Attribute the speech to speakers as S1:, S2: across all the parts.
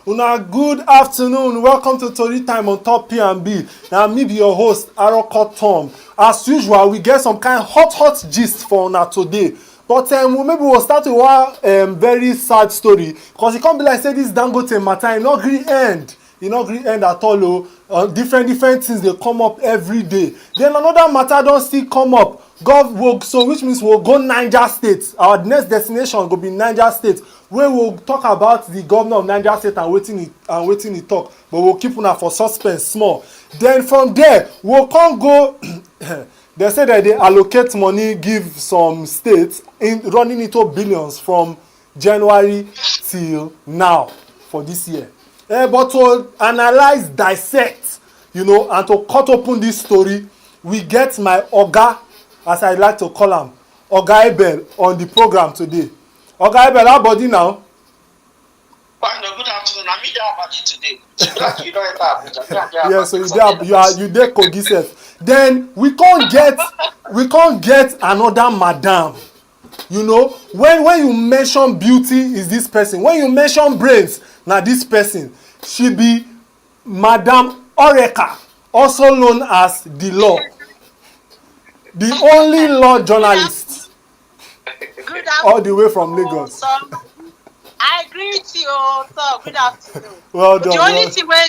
S1: Una good afternoon. Welcome to Tori time on top P&B. Now me be your host, Aroko Tom. As usual, we get some kind of hot gist for una today. But maybe we'll start with one very sad story. Because it can't be like say this Dangote matter, e no gree end. E no gree end at all. Different things they come up every day. Then another matter don't still come up. So which means we'll go Niger State. Our next destination will be Niger State, where we'll talk about the governor of Niger State and waiting he talk. But we'll keep una for suspense small. Then from there, we'll come go. They say that they allocate money, give some states in running into billions from January till now for this year. But to analyze, dissect, and to cut open this story, we get my Oga, as I like to call him, Oga Ebel, on the program today. Oga Ebel, how body now?
S2: Fine, good afternoon. I'm here about you today. You don't have
S1: Yeah, so you there Kogi. Then we can't get another madam. When you mention beauty is this person. When you mention brains, now this person. She be Madam Oreka, also known as the law. The only law journalist.
S3: Good
S1: all the way from Lagos.
S3: I agree with you, so good afternoon.
S1: Well done.
S3: The only thing when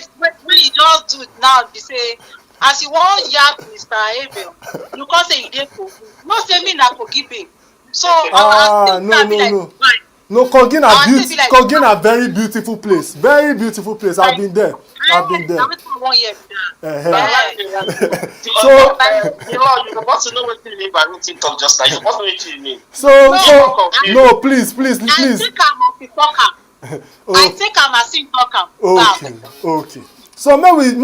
S3: you just do it now, they say, as you want yap Mr. Abel, you can't say you didn't forgive. No say me not forgive him. So
S1: no. No, Kogi na very beautiful place. Very beautiful place. I've been there.
S2: So, you want to know what you mean by routine talk just now. You want to know what you mean.
S1: No, please.
S3: I think I'm a sing talker.
S1: Okay. So may we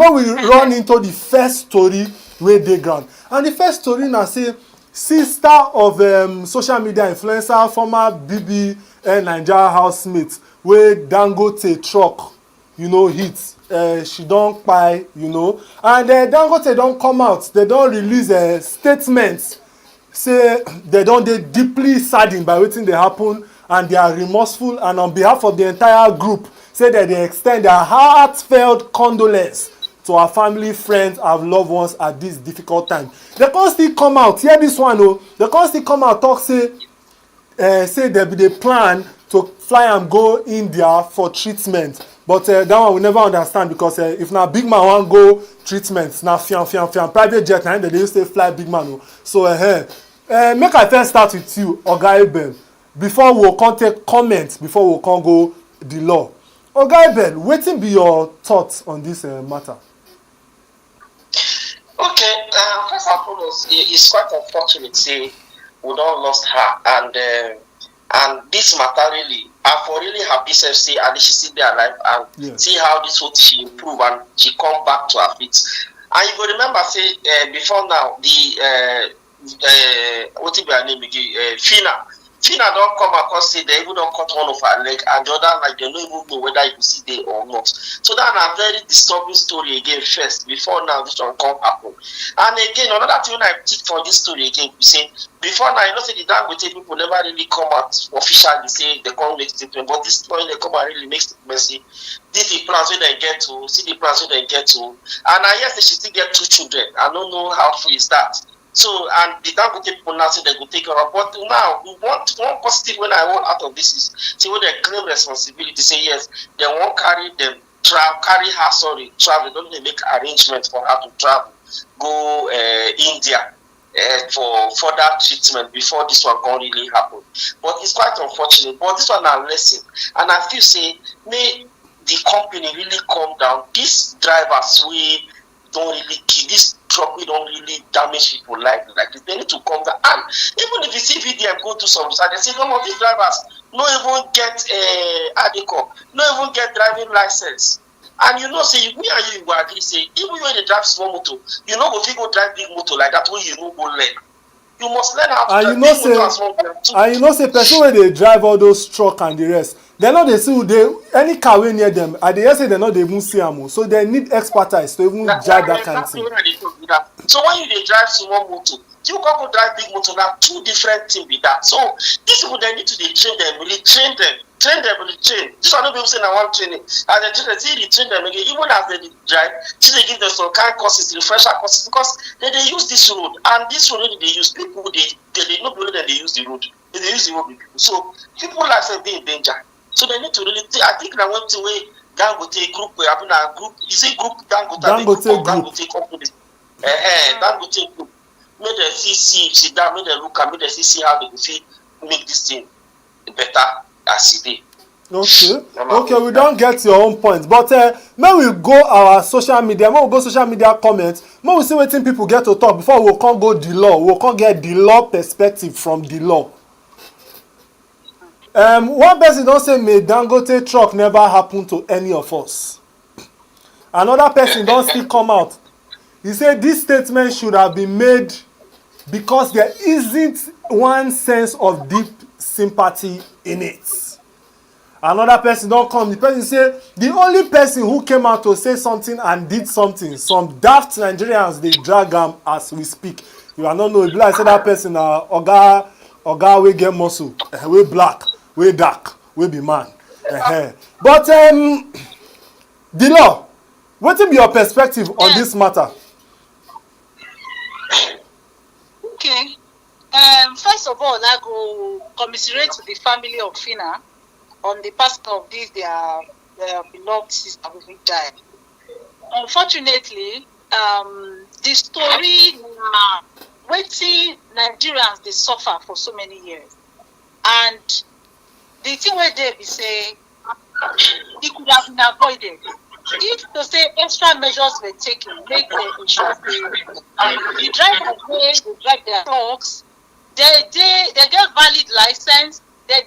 S1: run into the first story wey dey ground. And the first story na say sister of social media influencer, former BB Niger housemate wey Dangote truck hit. She don kpai, and Dangote don come out. They don release a statement say they don dey deeply saddened by wetin dey happen and they are remorseful, and on behalf of the entire group say that they extend their heartfelt condolence to our family, friends, and loved ones at this difficult time. They con still come out, hear this one they con still come out talk say there be the plan to fly am go India for treatment. But that one we never understand, because if na big man wan go treatment, na fiam private jet, na they use to fly big man. So make I first start with you, Oga Ebel, before we come take comment, before we come go the law. Oga Ebel, wetin be your thoughts on this matter?
S2: Okay, first and foremost, it's quite unfortunate say we don lost her, and this matter really, I for really happy to see at least she still dey alive and see how this whole she improve and she come back to her feet. And you go remember say before now the what be her name again? Fina don't come across say they even don't cut one of her leg, and the other like they don't even know whether you see there or not. So that's a very disturbing story again first, before now this one come happen. And again, another thing I teach for this story again, we say before now, say the Dangote people never really come out officially say they can't make statement, but this point they come and really make statement say this the plans where they get to, see the plans where they get to. And I guess they should still get 2 children. I don't know how true is that. So, and the Dangote people now say they go take care of. But now, we want one positive when I want out of this is, see when they claim responsibility, say yes, they won't carry her, travel. They don't make arrangements for her to travel, go India for further treatment before this one can really happen. But it's quite unfortunate. But this one a lesson. And I feel say, may the company really calm down. These drivers, we don't really kill this truck, we don't really damage people like this. They need to come down. And even if you see video go to some side, they say some of these drivers no even get no even get driving license. And you know, say me and you will agree, say even when they drive small motor, you know if you go drive big motor like that, when you no go learn. You must learn how to drive big motor and small motor too.
S1: And you know, say person when they drive all those truck and the rest, they know they see who they any car way near them. And they say they know they even see them, so they need expertise to even drive that kind of thing.
S2: So when you drive small motor, you can go drive big motor. Now two different things with that. So these people they need to train them, retrain them. Train them with the train. This one no people say I want training. And the train they train them again, even as they drive, they give them some kind of courses, refresher courses, because they use this road. And this road they use people they no believe that they use the road. They use the road with people. So people like say they in danger. So they need to really I think that one thing way Dangote group we have a group, is it group Dangote company. Dangote group. Make the see sit down, make the look and make the see how they will make this thing better.
S1: Okay, we don't get your own point, but may we go our social media, may we go social media comments, may we see wetin people get to talk before we can't go the law, we can't get the law perspective from the law. One person don't say may Dangote truck never happen to any of us. Another person don't still come out. He said this statement should have been made because there isn't one sense of deep sympathy in it. Another person don't come. The person say the only person who came out to say something and did something, some daft Nigerians they drag him as we speak. You are not know. If like say that person oga we get muscle, we black, we dark, we be man. But the law, what be your perspective on this matter?
S3: Okay. First of all, I go commiserate to the family of Fina on the passing of this their beloved sister who died. Unfortunately, the story waiting Nigerians they suffer for so many years, and the thing where they be say it could have been avoided if to say extra measures were taken, make the insurance the drivers they drive their trucks, they get valid license, they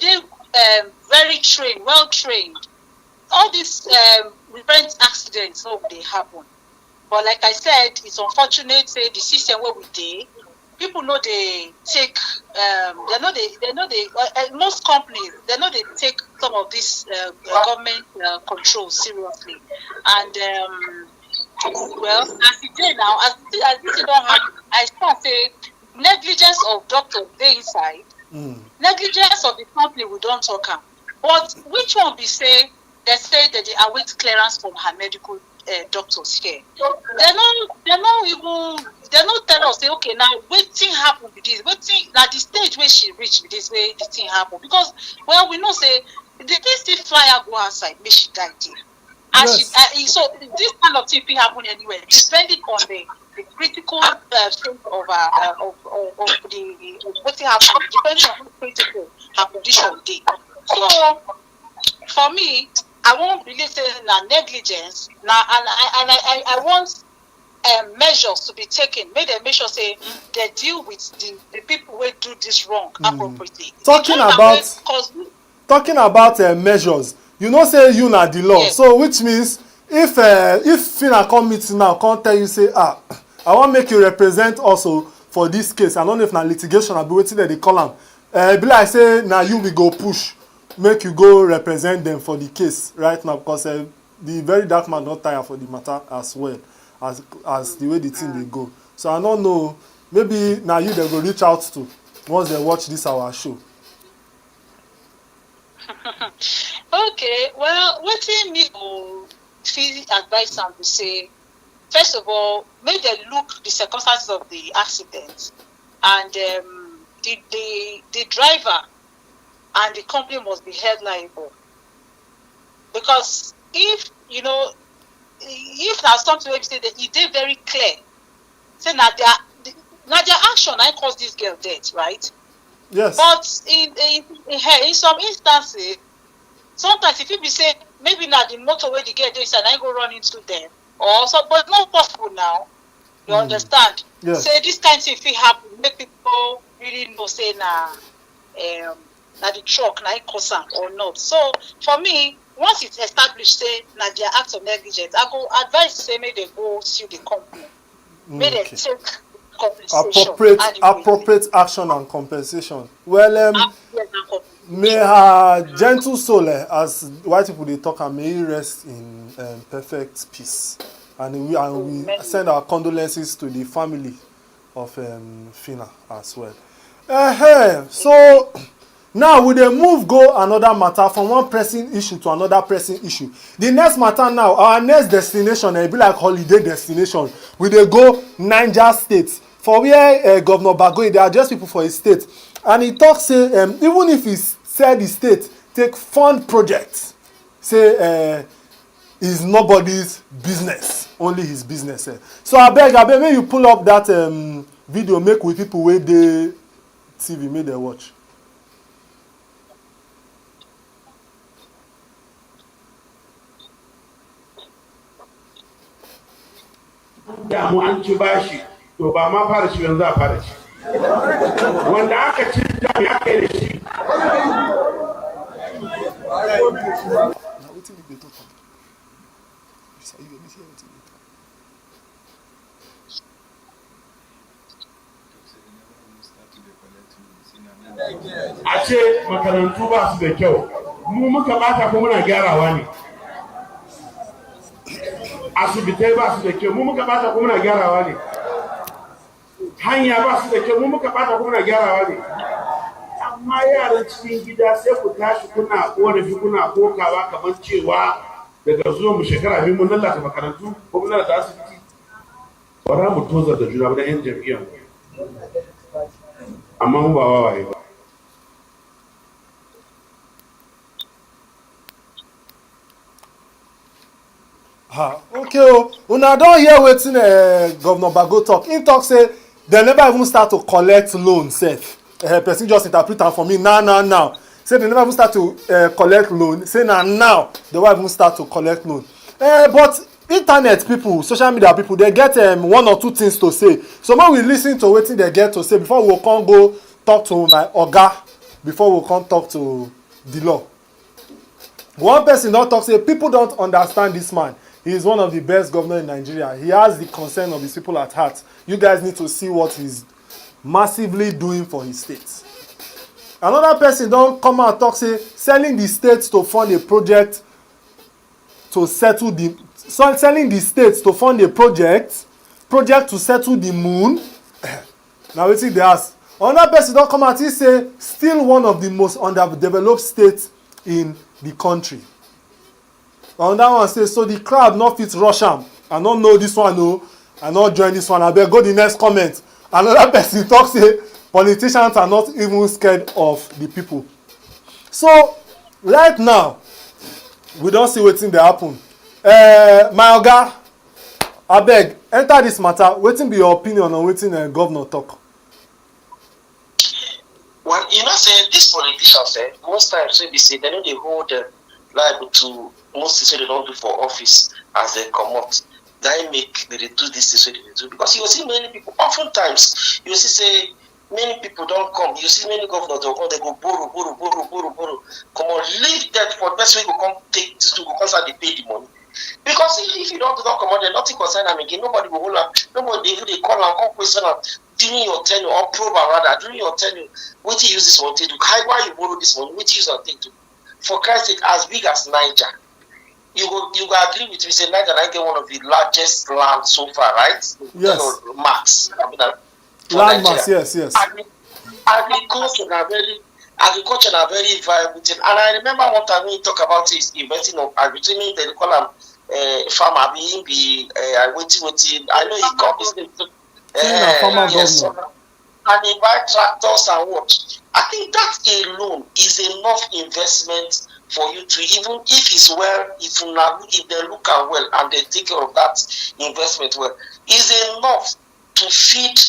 S3: very trained, well trained. All these prevent accidents so they happen. But like I said, it's unfortunate say the system where we did, people know they take most companies they know they take some of this government control seriously. And well, as it is now, as this don't happen, I start say negligence of doctors they inside. Negligence of the company we don't talk about. But which one be say they say that they await clearance from her medical doctors here? They not tell us say okay now wetin happen with this, wetin na the stage where she reach with this way the thing happen, because well we know say the thing still fly her go outside make she die there. And yes. So this kind of thing fit happen anywhere depending on the critical state of the wetin happen, depending on how critical her condition dey. So for me, I won't really say na negligence now, and I want measures to be taken. Make them make sure say they deal with the people who do this wrong appropriately.
S1: Talking about measures, you know say you na the law, yes. So which means if Fina come meet now, come tell you say I want make you represent also for this case. I don't know if na litigation, I be waiting that they call am. Be like say now you we go push, make you go represent them for the case right now, because the very dark man not tire for the matter as well as the way the thing they go. So I don't know, maybe now you they go reach out to once they watch this our show.
S3: Okay, well, what me go feel advice and to say, first of all, make them look the circumstances of the accident, and the driver and the company must be held liable. Because if there's something where you say that it did very clear, say now their action I caused this girl death, right?
S1: Yes.
S3: But in some instances, sometimes if you say maybe now the motor where the girl is and I go run into them, or so, but not possible now. You understand?
S1: Yes.
S3: Say this kind of thing if it happen, make people really know say na the truck na it cause am or not. So for me, once it's established, say na their act of negligence, I go advise say make they go sue the company. May they take compensation.
S1: Appropriate action and compensation. Well, may her gentle soul, as white people they talk, and may he rest in perfect peace. And we send our condolences to the family of Fina as well. So now we dey move go another matter from one pressing issue to another pressing issue. The next matter now, our next destination, e be like holiday destination. We dey go Niger State for where Governor Bagoye dey address people for his state, and he talk say even if he said the state take fund projects, say is nobody's business, only his business. So abeg make you pull up that video, make with people wey dey TV, make dem watch.
S4: Da mu an ci bashi to ba ma fara shi yanzu a fara shi wanda aka ci da ya kai da shi a ce makarantu ba su da kyau, mu muka bata ko muna gyarawa ne. Asibitai ba su da kyau, mu muka bata ko muna gyarawa ne. Hanya ba su da kyau, mu muka bata ko muna gyarawa ne. Amma yaran cikin gida sai ku tashi kuna korafi kuna kokawa kamar cewa daga zuwa mu shekara biyu mun lalata makarantu ko mun lalata asibiti. Ba za mu tozar da juna ba da 'yan jam'iyyar. Amma mu ba wawaye ba.
S1: Okay, una don hear wetin Governor Bago talk. He talk say dem never even start to collect loan sef. Person just interpret am for me now. Say dem never even start to collect loan. Say na now they wan even start to collect loan. But internet people, social media people, they get one or two things to say. So when we listen to wetin they get to say before we come go talk to my oga, before we come talk to the law. One person don talk say people don't understand this man. He is one of the best governors in Nigeria. He has the concern of his people at heart. You guys need to see what he's massively doing for his state. Another person don't come out and talk say selling the states to fund a project to settle the selling the states to fund a project to settle the moon. Now wetin dey ask. Another person don't come out and say still one of the most underdeveloped states in the country. Another one say so the crowd no fit rush am. I no know this one o. I no join this one. Abeg go the next comment. Another person talk say politicians are not even scared of the people. So right now we don see wetin dey happen. My oga, abeg enter this matter. Wetin be your opinion on wetin governor talk?
S2: Well, you know, say these politicians, most times they say they know they hold liable to most things they don't do for office as they come out. They make they do this thing they do, because you see many people. Oftentimes you see say many people don't come. You see many governors they go borrow. Come on, leave that for the best way you come take this to go concern they pay the money. Because if you don't come on, then nothing concern them again. Nobody will hold up. Nobody even they call and come question them during your tenure or probe rather during your tenure. What do you use this money to do? Why you borrow this money? What do you use that thing to? For Christ's sake, as big as Niger, you go agree with me. Say Niger get one of the largest land so far, right?
S1: Yes.
S2: Max.
S1: Land mass, yes.
S2: Agriculture are very viable thing. And I remember one time when you talk about this investing of agriculture, they call them farmer being waiting. I know he got his name. Yes, and they buy tractors and what? I think that alone is enough investment for you to, even if it's well, if they look at well and they take care of that investment well, is enough to feed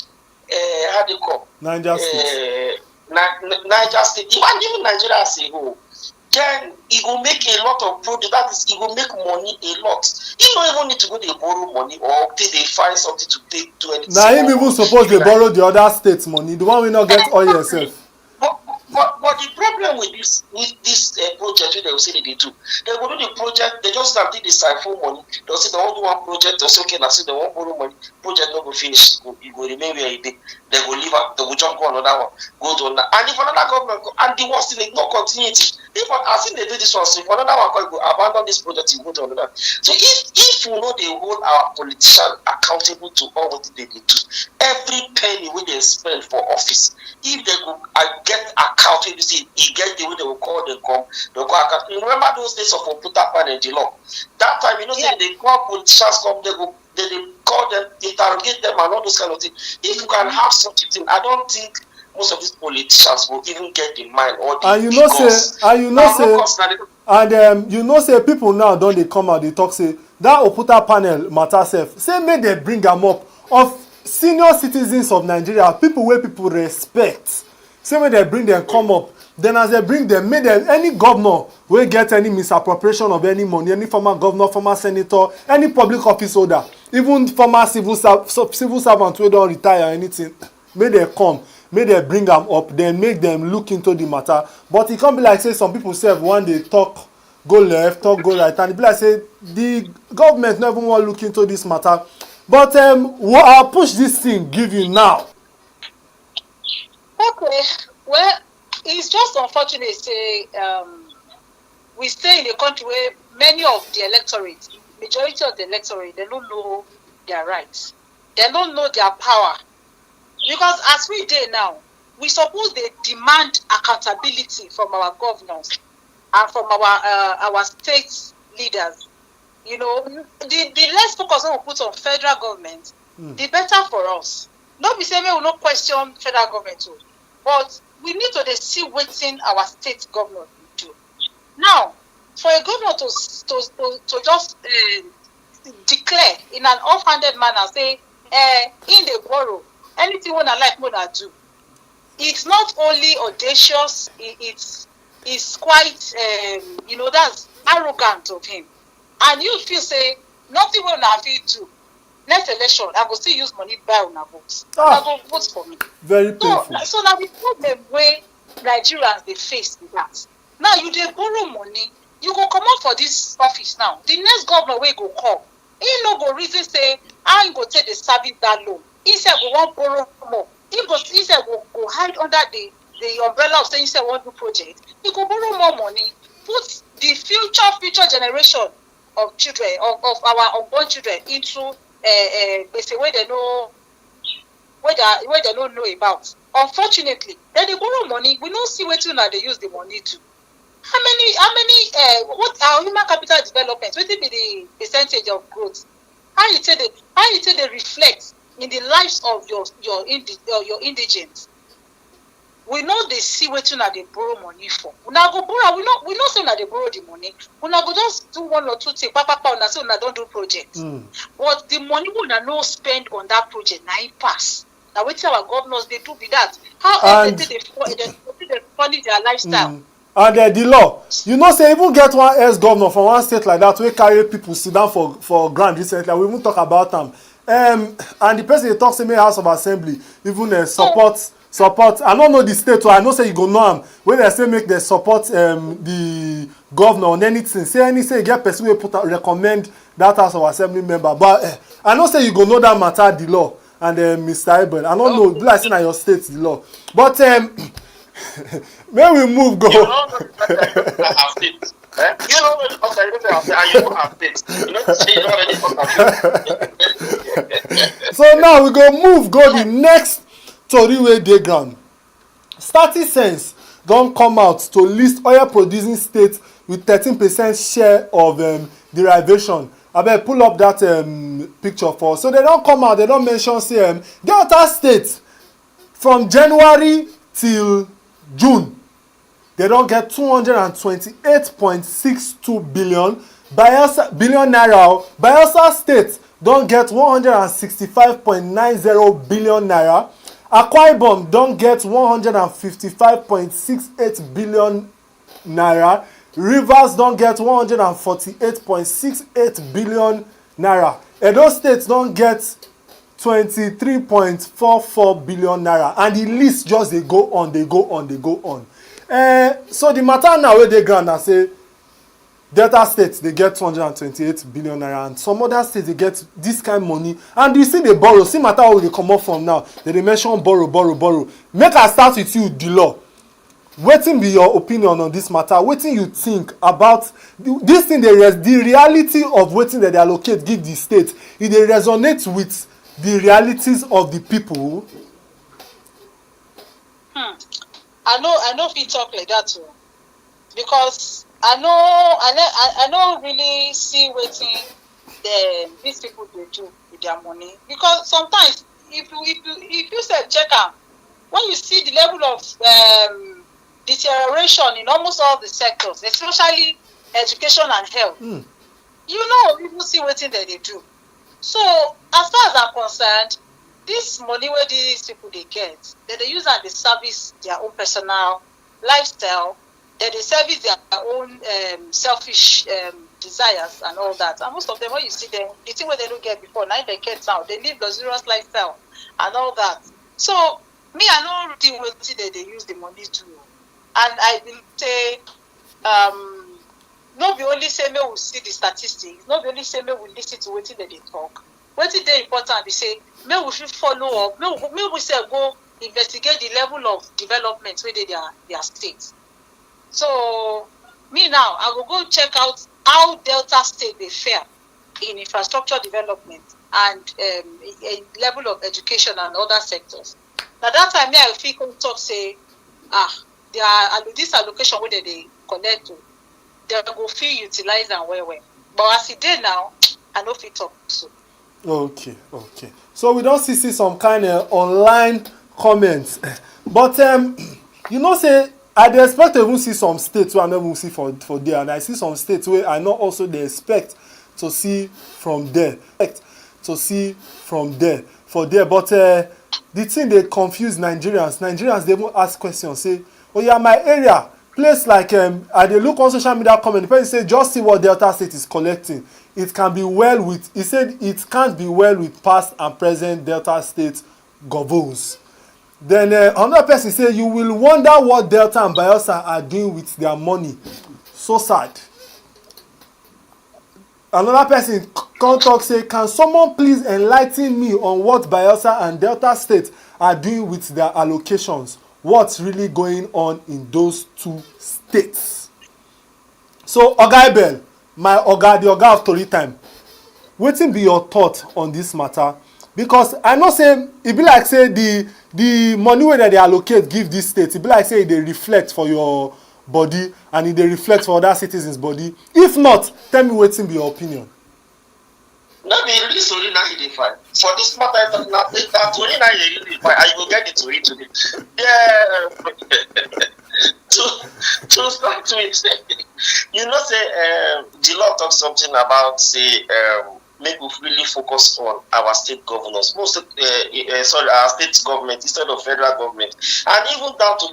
S2: how they call
S1: Niger State.
S2: Niger State, even Nigeria as a whole. Then it will make a lot of product. That is, it will make money a lot. You don't even need to go to borrow money or till they find something to pay to anything.
S1: Now him even suppose they borrow the other states money. The one we not get all yourself.
S2: But But the problem with this project, they will say they do. They will do the project. They just have the siphon money. They'll say they want to do one project. They'll say okay, now say they want borrow money. Project not go finish. It will remain where it is. They will leave up. They will jump on another one. Go to another. And if another government go, and the worst thing is no continuity. If I think they do this one, so if another one go abandon this project, you go to another. So if we know they hold our politicians accountable to all what they do, every penny when they spend for office, if they go get account, you see, you get the way they will call them come, they'll call account. You remember those days of Oputa Pan and the law? That time, you know, say they call politicians come, they call them, interrogate them, and all those kind of things. If you can have such a thing, I don't think most of these politicians will even get the mind or the
S1: say people now don't they come out, they talk say that Oputa panel matter self. Say may they bring them up of senior citizens of Nigeria, people where people respect. Say when they bring them come up, then as they bring them, make them any governor will get any misappropriation of any money, any former governor, former senator, any public office holder, even former civil servant who don't retire or anything, may they come, may they bring them up, then make them look into the matter. But it can't be like say some people say one day talk go left, talk go right, and it be like say the government never want to look into this matter. But I'll push this thing give you now.
S3: Okay, well, it's just unfortunate say we stay in a country where many of the electorate, majority of the electorate, they don't know their rights, they don't know their power. Because as we do now, we suppose they demand accountability from our governors and from our state leaders. You know, the less focus we put on federal government, the better for us. Not be saying we will not question federal government too, but we need to see what's in our state government do. Now, for a governor to just declare in an offhanded manner, say, in the borrow, anything when I like, when I do. It's not only audacious, it's quite, that's arrogant of him. And you feel say, nothing will not feel do. Next election, I will still use money buy on our votes. I go vote for me.
S1: Very painful.
S3: So now the problem where Nigerians they face with that. Now you dey borrow money, you go come out for this office now. The next governor wey go come, he no go reason say how he go take the service that loan. He said go want borrow more. He said go hide under the umbrella of saying he said want do project. He go borrow more money, put the future generation of children of our unborn children into where they don't know about. Unfortunately, then they borrow money. We don't see where they use the money to. How many what our human capital development? What will be the percentage of growth? How you say they reflect in the lives of your indigents? We know they see what they borrow money for. We now go borrow. We know say they borrow the money. We now go just do one or two things. Papa, and say don't do projects. But the money we now spend on that project now it pass. Now what our governors they do with that? How else they fund their lifestyle?
S1: And the law, you know, say even get one ex-governor from one state like that, we carry people sit down for grant recently. We even talk about them. And the person they talk to me House of Assembly, even support. I don't know the state, so I know say you go know them. When they say make they support the governor on anything, say get person will recommend that House of Assembly member. But I know say you go know that matter the law and Mr. Abel. I don't know, like say na your state the law. But may we move go.
S2: You know our state. You know our state. You know say you already talk.
S1: So now we go move go the next Tori wey dey ground. Starting Sense don come out to list oil producing states with 13% share of derivation. Abeg pull up that picture for us. So they don come out, they don mention say Delta State from January till June they don get 228.62 billion naira. Bayelsa State don get 165.90 billion naira. Akwa Ibom don get 155.68 billion naira. Rivers don get 148.68 billion naira. Edo State don get 23.44 billion naira. And the list just they go on. So the matter now wey dey ground na say Delta State dey get 228 billion naira and some other states dey get this kind money and you see dey borrow. See matter wey we dey comot from now, dem dey mention borrow. Make I start with you, the law. Wetin be your opinion on this matter? Wetin you think about this thing? The reality of wetin dem dey allocate give the state, e dey resonate with the realities of the people?
S3: I know fit talk like that too, because I no really see wetin these people dey do with their money, because sometimes if you say check am, when you see the level of deterioration in almost all the sectors, especially education and health, you see wetin dem dey do. So as far as I'm concerned, this money where these people they get, they use and they service their own personal lifestyle, they service their own selfish desires and all that. And most of them, when you see them, the thing where they don't get before, now they get now, they live luxurious lifestyle and all that. So me, I know really what they use the money to, and I will say, not be only say me we see the statistics, not be only say me we listen to what they talk. What is very important be say me we should follow up, me we say go investigate the level of development within their state. So me now I will go check out how Delta State they fare in infrastructure development and a level of education and other sectors. Now that time me I feel talk say this allocation where they connect to, they go feel utilize and well. But as it did now, I know fit talk so.
S1: Okay. So we don't see some kind of online comments, but you know say I dey expect to even see some states where I never see for there, and I see some states where I not also dey expect to see from there, but the thing they confuse Nigerians they even ask questions, say, oh yeah, my area, place like I dey look on social media comment, the person say just see what Delta State is collecting. It can be well with, he said it can't be well with past and present Delta State governors. Then another person say you will wonder what Delta and Bayelsa are doing with their money. So sad. Another person come talk say, can someone please enlighten me on what Bayelsa and Delta State are doing with their allocations? What's really going on in those two states? So Oga Ebel, the Oga of Tori time, wetin be your thought on this matter? Because I know say e be like say the money wey dem dey allocate give this state, e be like say e dey reflect for your body and e dey reflect for other citizens body. If not, tell me wetin be your opinion.
S2: No be really Tori na you dey find. For this matter, na Tori na you really find. And you go get the Tori today. Yeah. To start with, you know say the law talk something about say make we really focus on our state governors, our state government instead of federal government, and even down to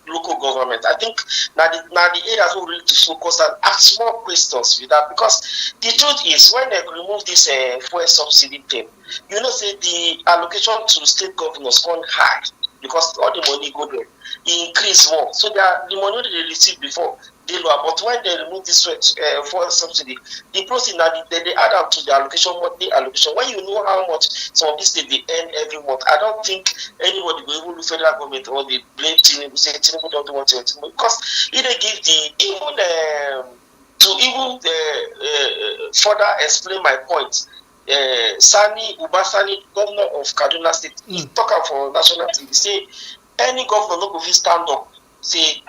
S2: local government. I think now the areas we really to focus and ask more questions with that, because the truth is when they remove this fuel subsidy thing, you know say the allocation to state governors gone high because all the money go there, it increase more. So the money they receive before they lower, but when they remove this fuel subsidy, the process now they add up to the allocation, monthly allocation. When you know how much some of these states they earn every month, I don't think anybody will even look federal government or they blame Tinubu, say Tinubu don't want to, because if they give further explain my point. Sani Ubasani, governor of Kaduna State, he talk up for national TV, say any governor no go fit stand up, say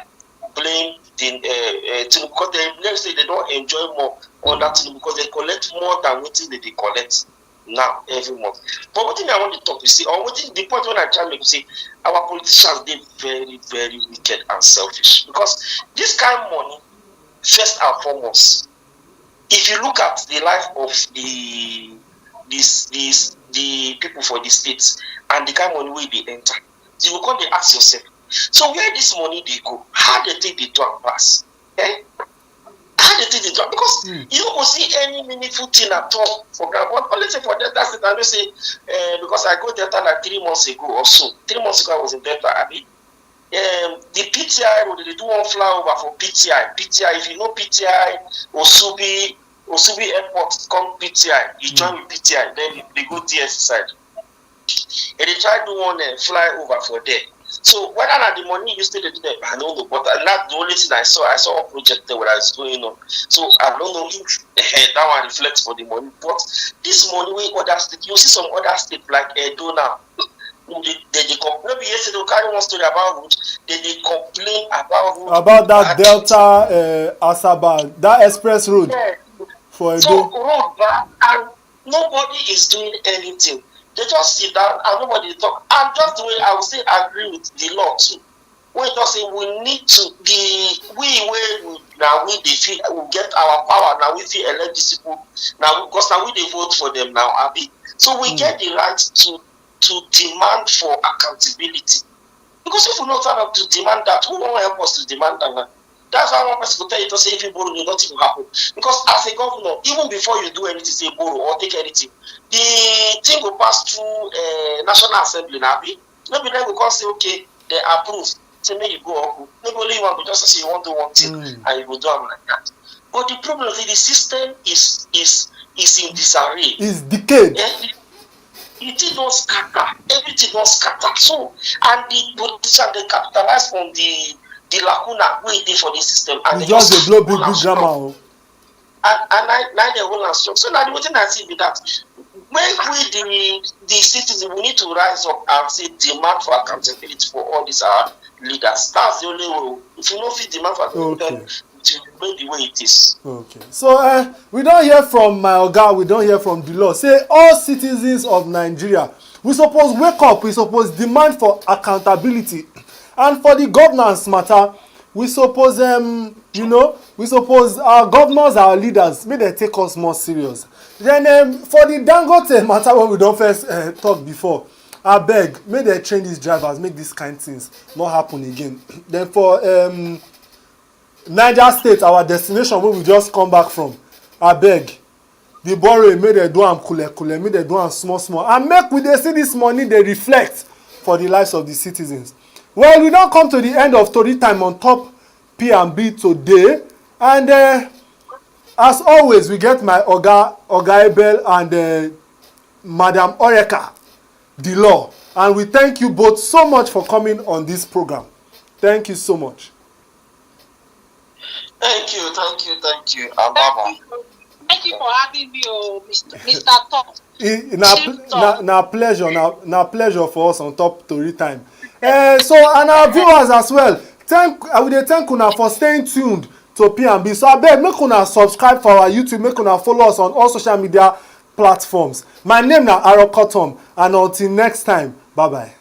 S2: blame Tinubu, because they say they don't enjoy more on that Tinubu because they collect more than what they collect now every month. But what thing I want to talk to see, or what the point when I try to make say our politicians they very, very wicked and selfish, because this kind of money, first and foremost, if you look at the life of the people for the states and the kind of money where they enter, you will come and ask yourself, so where this money they go, how they take the drug pass? How they take the drug? Because you don't see any meaningful thing at all for ground. But let's say for Delta State, I will say because I go Delta like 3 months ago or so. 3 months ago I was in Delta, Abby. the PTI road, they do one flyover for PTI. PTI, if you know PTI, Osubi Airport, come PTI. You join with PTI, then they go DS side. And they try to do one flyover for there. So whether or not the money you still do that, I don't know. But that's the only thing I saw. I saw a project there where I was going on. So I don't know if that one reflects for the money. But this money we other state, you see some other state like Edo now. They complain. Maybe yesterday we carry one story about road. They complain about road.
S1: About that Delta Asaba, that express road for Edo.
S2: So road back, and nobody is doing anything. They just sit down and nobody talk. And just the way I would say agree with the law too. We just say we need to be now we defeat we get our power now we feel elect these people now because now we they vote for them now, Abi. So we get the right to demand for accountability. Because if we not turn up to demand that, who will help us to demand that now? That's why one person will tell you to say if you borrow, nothing will happen. Because as a governor, even before you do anything, say borrow or take anything, the thing will pass through National Assembly now. Maybe then we can say, okay, they approve. Say, maybe you go up. Maybe only one, but just say you want to do one thing and you will do them like that. But the problem is the system is in disarray.
S1: It's decayed.
S2: It did not scatter. Everything was scattered. So, and the politicians, they capitalize on the lacuna waiting for the system. And
S1: you just a blow big grammar.
S2: And now they will instruct. So now the thing I see is that when we the citizens, we need to rise up and say demand for accountability for all these leaders. That's the only way. If you don't feel demand for accountability, it will be the way it is.
S1: Okay. So we don't hear from my oga, we don't hear from the law. Say all citizens of Nigeria, we suppose wake up, we suppose demand for accountability. And for the governance matter, we suppose we suppose our governors, our leaders, may they take us more serious. Then for the Dangote matter when we don't first talk before, I beg, may they train these drivers, make these kind of things not happen again. Then for Niger State, our destination where we just come back from, I beg, the borrow may they do am kule, may they do am small. And make we they see this money, they reflect for the lives of the citizens. Well, we don't come to the end of Tori Time on top P&B today. And as always, we get my Oga Ebel and Madam Oreka, the law. And we thank you both so much for coming on this program. Thank you so much.
S2: Thank you. Bye-bye.
S3: Thank you for having me, Mr. Tom.
S1: Now pleasure for us on top Tori Time. So and our viewers as well. I would thank una for staying tuned to P&B. So I beg make una subscribe for our YouTube, make una follow us on all social media platforms. My name na Arokotom, and until next time, bye bye.